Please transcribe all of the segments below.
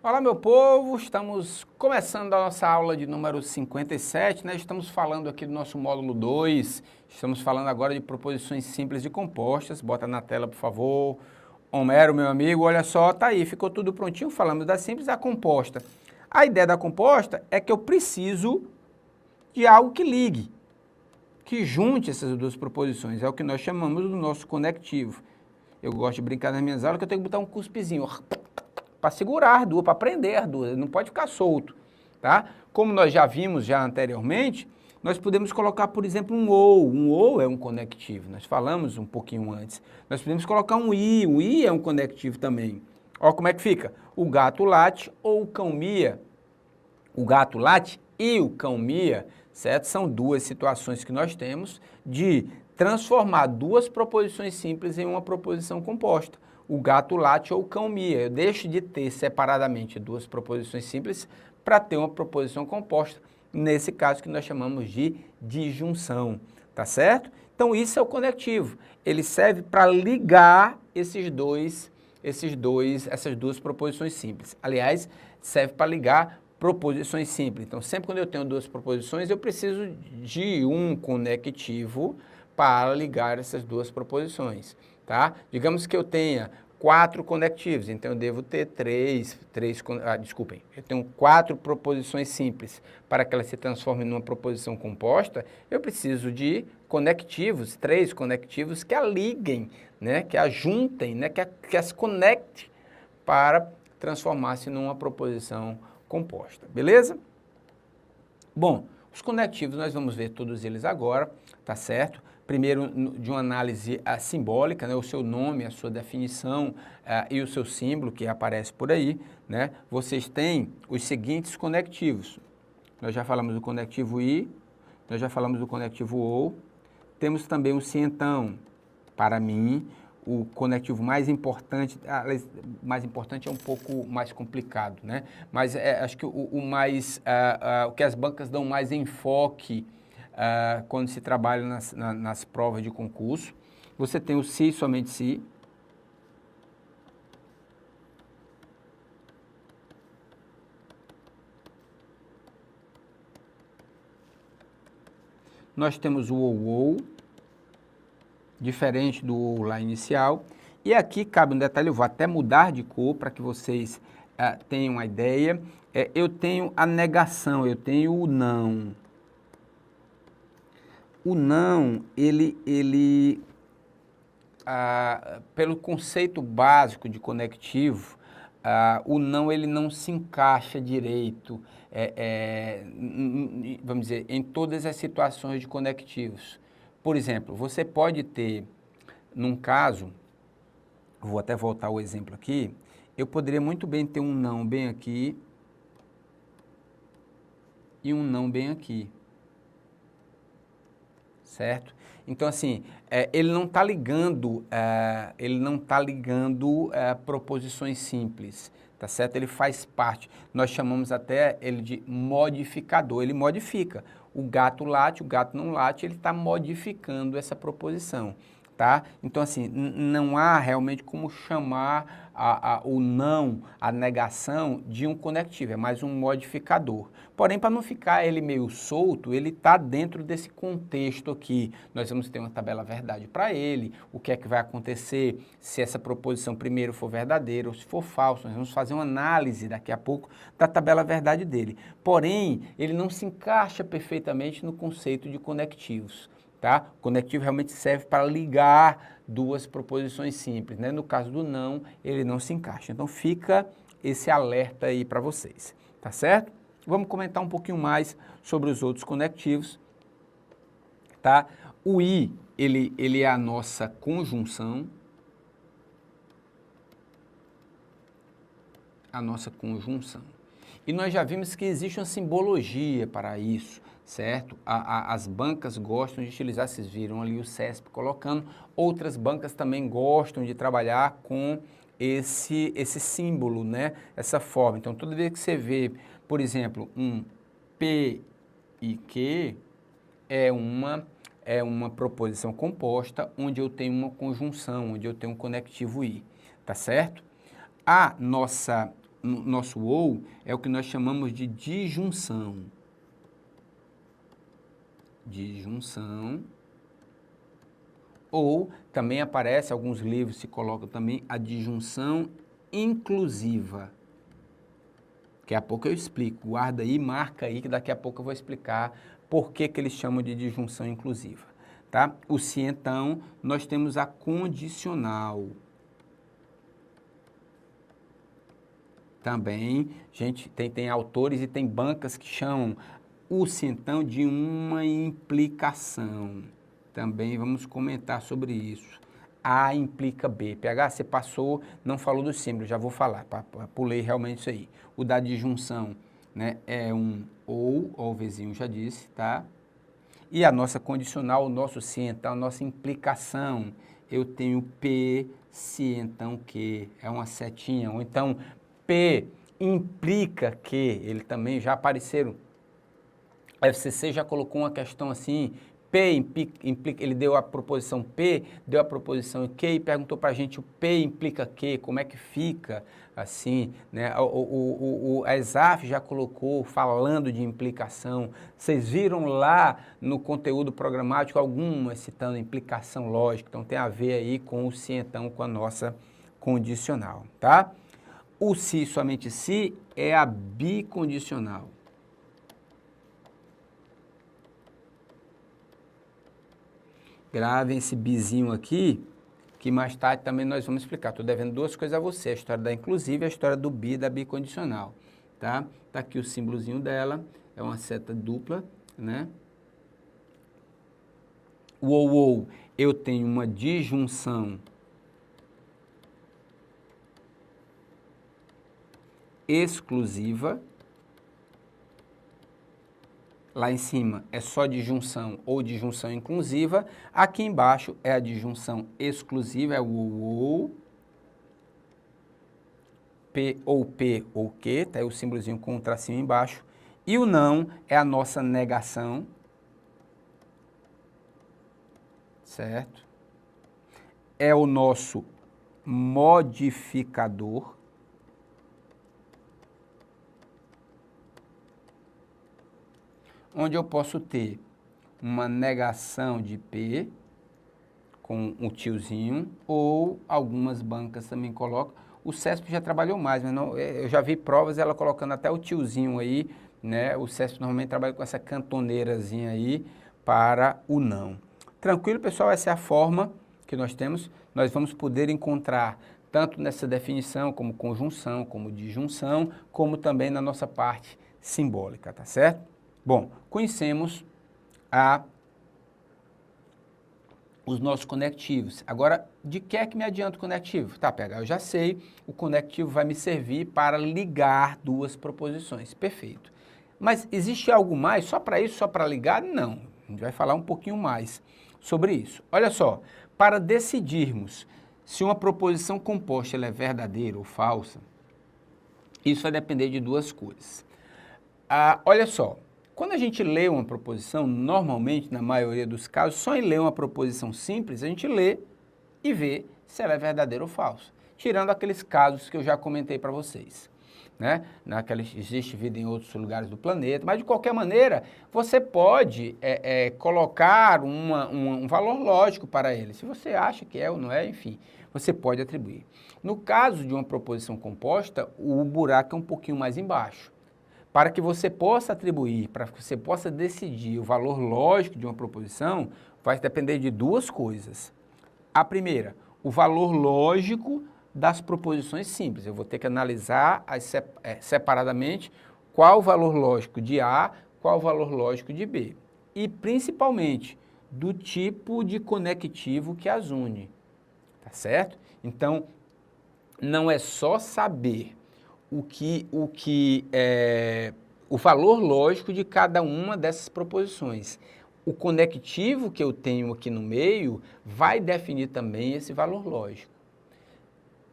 Olá, meu povo, estamos começando a nossa aula de número 57, né? Estamos falando aqui do nosso módulo 2, estamos falando agora de proposições simples e compostas. Bota na tela, por favor. Homero, meu amigo, olha só, tá aí, ficou tudo prontinho, falamos da simples e da composta. A ideia da composta é que eu preciso de algo que ligue, que junte essas duas proposições, é o que nós chamamos do nosso conectivo. Eu gosto de brincar nas minhas aulas que eu tenho que botar um cuspezinho, para segurar as duas, para prender as duas, não pode ficar solto, tá? Como nós já vimos já anteriormente, nós podemos colocar, por exemplo, um ou é um conectivo, nós falamos um pouquinho antes. Nós podemos colocar um i é um conectivo também. Olha como é que fica, o gato late ou o cão mia. O gato late e o cão mia, certo? São duas situações que nós temos de transformar duas proposições simples em uma proposição composta. O gato late ou o cão mia. Eu deixo de ter separadamente duas proposições simples para ter uma proposição composta, nesse caso que nós chamamos de disjunção, tá certo? Então isso é o conectivo. Ele serve para ligar essas duas proposições simples. Aliás, serve para ligar proposições simples. Então, sempre quando eu tenho duas proposições, eu preciso de um conectivo para ligar essas duas proposições, tá? Digamos que eu tenha 4 conectivos, então eu devo ter eu tenho 4 proposições simples. Para que elas se transformem numa proposição composta, eu preciso de conectivos, 3 conectivos que a liguem, né? Que a juntem, né? Que as conecte para transformar-se numa proposição composta, beleza? Bom, os conectivos nós vamos ver todos eles agora, tá certo? Primeiro, de uma análise simbólica, né, o seu nome, a sua definição e o seu símbolo que aparece por aí, né? Vocês têm os seguintes conectivos. Nós já falamos do conectivo i, nós já falamos do conectivo ou, temos também o se então, para mim. O conectivo mais importante é um pouco mais complicado, né? Mas acho que o que as bancas dão mais enfoque quando se trabalha nas provas de concurso. Você tem o se, somente se. Nós temos o ou, diferente do ou lá inicial. E aqui cabe um detalhe, eu vou até mudar de cor para que vocês tenham uma ideia. Eu tenho a negação, eu tenho o não. O não, pelo conceito básico de conectivo, o não ele não se encaixa direito, vamos dizer, em todas as situações de conectivos. Por exemplo, você pode ter, num caso, vou até voltar ao exemplo aqui, eu poderia muito bem ter um não bem aqui e um não bem aqui, certo? Então, assim, ele não está ligando, proposições simples, tá certo? Ele faz parte, nós chamamos até ele de modificador, ele modifica. O gato late, o gato não late, ele está modificando essa proposição, tá? Então, assim, não há realmente como chamar o não, a negação de um conectivo, é mais um modificador. Porém, para não ficar ele meio solto, ele está dentro desse contexto aqui. Nós vamos ter uma tabela verdade para ele, o que é que vai acontecer se essa proposição primeiro for verdadeira ou se for falsa. Nós vamos fazer uma análise daqui a pouco da tabela verdade dele. Porém, ele não se encaixa perfeitamente no conceito de conectivos. Tá? O conectivo realmente serve para ligar duas proposições simples, né? No caso do não, ele não se encaixa. Então fica esse alerta aí para vocês, tá certo? Vamos comentar um pouquinho mais sobre os outros conectivos, tá? O i, ele é a nossa conjunção, E nós já vimos que existe uma simbologia para isso, certo? As bancas gostam de utilizar, vocês viram ali o CESP colocando, outras bancas também gostam de trabalhar com esse símbolo, né? Essa forma. Então, toda vez que você vê, por exemplo, um P e Q, é uma proposição composta onde eu tenho uma conjunção, onde eu tenho um conectivo I, tá certo? A nossa nosso ou é o que nós chamamos de disjunção. Disjunção. Ou também aparece, alguns livros se colocam também a disjunção inclusiva. Daqui a pouco eu explico, guarda aí, marca aí, que daqui a pouco eu vou explicar por que eles chamam de disjunção inclusiva. Tá? O se então, nós temos a condicional. Também, gente, tem autores e tem bancas que chamam o se então de uma implicação. Também vamos comentar sobre isso. A implica B. PH, você passou, não falou do símbolo, já vou falar, pulei realmente isso aí. O da disjunção, né, é um ou, o vizinho já disse, tá? E a nossa condicional, o nosso se então, a nossa implicação, eu tenho P, se então que, é uma setinha, ou então P implica que, ele também já apareceram. A FCC já colocou uma questão assim, P implica, ele deu a proposição P, deu a proposição Q e perguntou para a gente o P implica que, como é que fica assim, né? A ESAF já colocou falando de implicação, vocês viram lá no conteúdo programático algumas citando implicação lógica, então tem a ver aí com o se então, com a nossa condicional, tá? O se, somente se, é a bicondicional. Gravem esse bizinho aqui, que mais tarde também nós vamos explicar. Estou devendo duas coisas a você, a história da inclusiva e a história do bi, da bicondicional, tá? Tá aqui o símbolozinho dela, é uma seta dupla, né? O ou, eu tenho uma disjunção exclusiva. Lá em cima é só disjunção ou disjunção inclusiva. Aqui embaixo é a disjunção exclusiva, é o ou, P ou que, tá aí o símbolozinho com o tracinho embaixo. E o não é a nossa negação, certo? É o nosso modificador. Onde eu posso ter uma negação de P com um tiozinho, ou algumas bancas também colocam. O CESP já trabalhou mais, mas não, eu já vi provas ela colocando até o tiozinho aí, né? O CESP normalmente trabalha com essa cantoneirazinha aí para o não. Tranquilo, pessoal? Essa é a forma que nós temos. Nós vamos poder encontrar tanto nessa definição como conjunção, como disjunção, como também na nossa parte simbólica, tá certo? Bom, conhecemos os nossos conectivos. Agora, de que é que me adianta o conectivo? Tá, PH, eu já sei, o conectivo vai me servir para ligar duas proposições. Perfeito. Mas existe algo mais só para isso, só para ligar? Não. A gente vai falar um pouquinho mais sobre isso. Olha só, para decidirmos se uma proposição composta ela é verdadeira ou falsa, isso vai depender de duas coisas. Olha só, quando a gente lê uma proposição, normalmente, na maioria dos casos, só em ler uma proposição simples, a gente lê e vê se ela é verdadeira ou falsa. Tirando aqueles casos que eu já comentei para vocês, né? Existe vida em outros lugares do planeta, mas de qualquer maneira, você pode colocar um valor lógico para ele. Se você acha que é ou não é, enfim, você pode atribuir. No caso de uma proposição composta, o buraco é um pouquinho mais embaixo. Para que você possa atribuir, para que você possa decidir o valor lógico de uma proposição, vai depender de duas coisas. A primeira, o valor lógico das proposições simples. Eu vou ter que analisar separadamente qual o valor lógico de A, qual o valor lógico de B. E, principalmente, do tipo de conectivo que as une. Tá certo? Então, não é só saber o valor lógico de cada uma dessas proposições. O conectivo que eu tenho aqui no meio vai definir também esse valor lógico.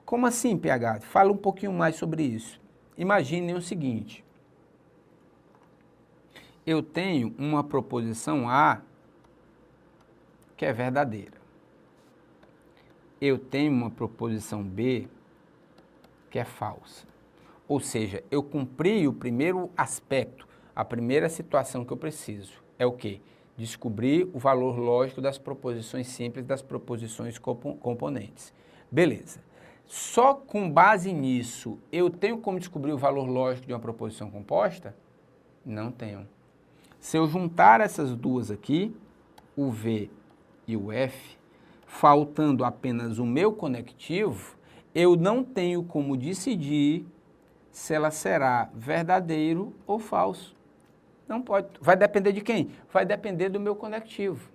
Como assim, PH? Fala um pouquinho mais sobre isso. Imaginem o seguinte. Eu tenho uma proposição A que é verdadeira. Eu tenho uma proposição B que é falsa. Ou seja, eu cumpri o primeiro aspecto, a primeira situação que eu preciso. É o quê? Descobrir o valor lógico das proposições simples, das proposições componentes. Beleza. Só com base nisso, eu tenho como descobrir o valor lógico de uma proposição composta? Não tenho. Se eu juntar essas duas aqui, o V e o F, faltando apenas o meu conectivo, eu não tenho como decidir se ela será verdadeiro ou falso. Não pode. Vai depender de quem? Vai depender do meu conectivo.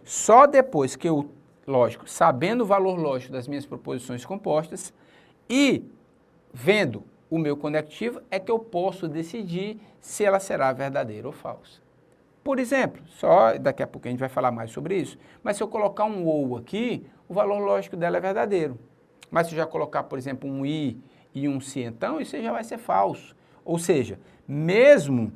Só depois que eu, lógico, sabendo o valor lógico das minhas proposições compostas e vendo o meu conectivo, é que eu posso decidir se ela será verdadeira ou falsa. Por exemplo, só daqui a pouco a gente vai falar mais sobre isso, mas se eu colocar um ou aqui, o valor lógico dela é verdadeiro. Mas se eu já colocar, por exemplo, um i e um se, então isso já vai ser falso. Ou seja, mesmo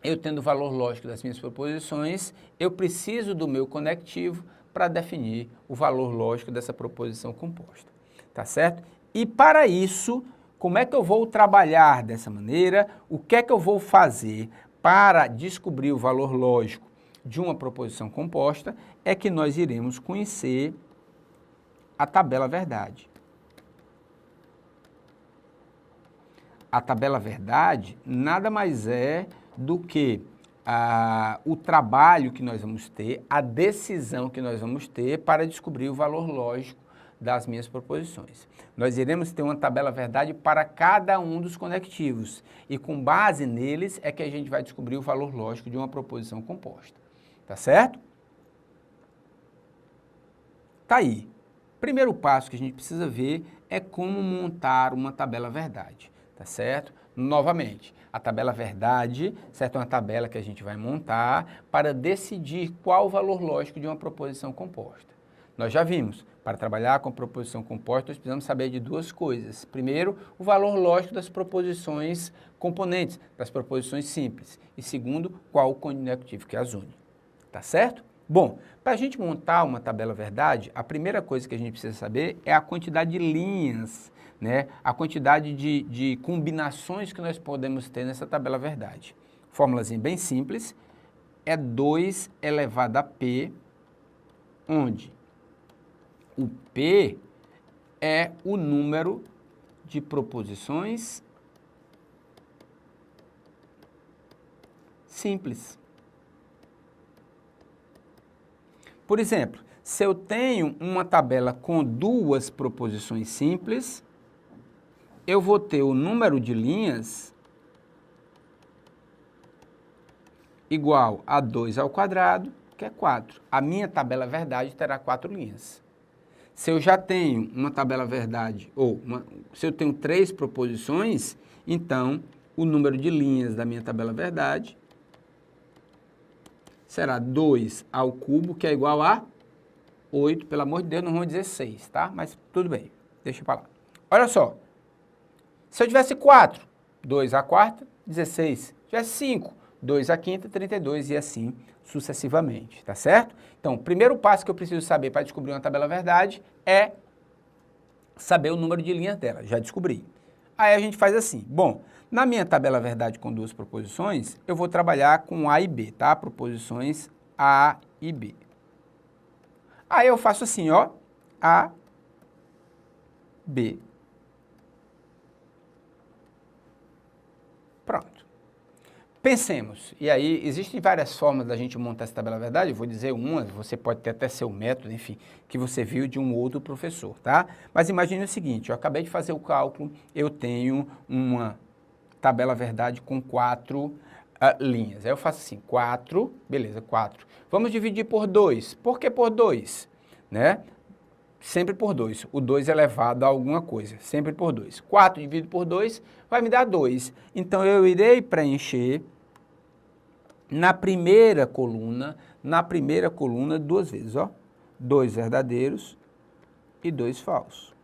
eu tendo o valor lógico das minhas proposições, eu preciso do meu conectivo para definir o valor lógico dessa proposição composta. Tá certo? E para isso, como é que eu vou trabalhar dessa maneira? O que é que eu vou fazer para descobrir o valor lógico de uma proposição composta? É que nós iremos conhecer a tabela verdade. A tabela verdade nada mais é do que o trabalho que nós vamos ter, a decisão que nós vamos ter para descobrir o valor lógico das minhas proposições. Nós iremos ter uma tabela verdade para cada um dos conectivos e com base neles é que a gente vai descobrir o valor lógico de uma proposição composta. Tá certo? Tá aí. Primeiro passo que a gente precisa ver é como montar uma tabela verdade. Tá certo? Novamente, a tabela verdade, certo? É uma tabela que a gente vai montar para decidir qual o valor lógico de uma proposição composta. Nós já vimos, para trabalhar com proposição composta, nós precisamos saber de duas coisas. Primeiro, o valor lógico das proposições componentes, das proposições simples. E segundo, qual o conectivo que as une. Tá certo? Bom, para a gente montar uma tabela verdade, a primeira coisa que a gente precisa saber é a quantidade de linhas, né? A quantidade de combinações que nós podemos ter nessa tabela verdade. Fórmulazinha bem simples, é 2 elevado a P, onde o P é o número de proposições simples. Por exemplo, se eu tenho uma tabela com duas proposições simples, eu vou ter o número de linhas igual a 2 ao quadrado, que é 4. A minha tabela verdade terá 4 linhas. Se eu já tenho uma tabela verdade, se eu tenho 3 proposições, então o número de linhas da minha tabela verdade será 2 ao cubo, que é igual a 8. Pelo amor de Deus, não vamos dizer 6, tá? Mas tudo bem, deixa para lá. Olha só, se eu tivesse 4, 2 à quarta, 16. Se tivesse 5, 2 à quinta, 32 e assim sucessivamente, tá certo? Então, o primeiro passo que eu preciso saber para descobrir uma tabela verdade é saber o número de linhas dela, já descobri. Aí a gente faz assim, bom, na minha tabela verdade com duas proposições, eu vou trabalhar com A e B, tá? Proposições A e B. Aí eu faço assim, ó, A, B. Pronto. Pensemos, e aí existem várias formas da gente montar essa tabela verdade, eu vou dizer uma, você pode ter até seu método, enfim, que você viu de um outro professor, tá? Mas imagine o seguinte, eu acabei de fazer o cálculo, eu tenho uma tabela verdade com 4 linhas. Aí eu faço assim, 4, beleza, 4. Vamos dividir por 2. Por que por 2? Né? Sempre por 2. O 2 é elevado a alguma coisa, sempre por 2. 4 dividido por 2 vai me dar 2. Então, eu irei preencher na primeira coluna duas vezes, ó. 2 verdadeiros e 2 falsos.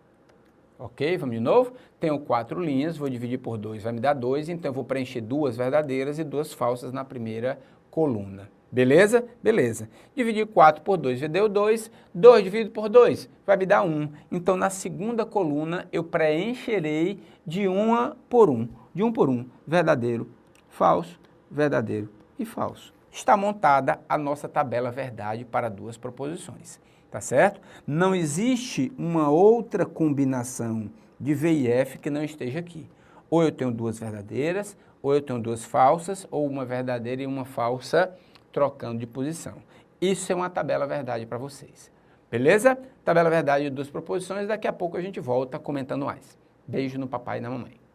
Ok? Vamos de novo? Tenho 4 linhas, vou dividir por 2, vai me dar 2, então eu vou preencher 2 verdadeiras e 2 falsas na primeira coluna. Beleza? Beleza. Dividir 4 por 2 já deu 2. 2 dividido por 2 vai me dar 1. Então, na segunda coluna, eu preencherei de 1 por 1. De 1 por 1. Verdadeiro, falso, verdadeiro e falso. Está montada a nossa tabela verdade para duas proposições. Tá certo? Não existe uma outra combinação de V e F que não esteja aqui. Ou eu tenho duas verdadeiras, ou eu tenho duas falsas, ou uma verdadeira e uma falsa trocando de posição. Isso é uma tabela verdade para vocês. Beleza? Tabela verdade de duas proposições, daqui a pouco a gente volta comentando mais. Beijo no papai e na mamãe.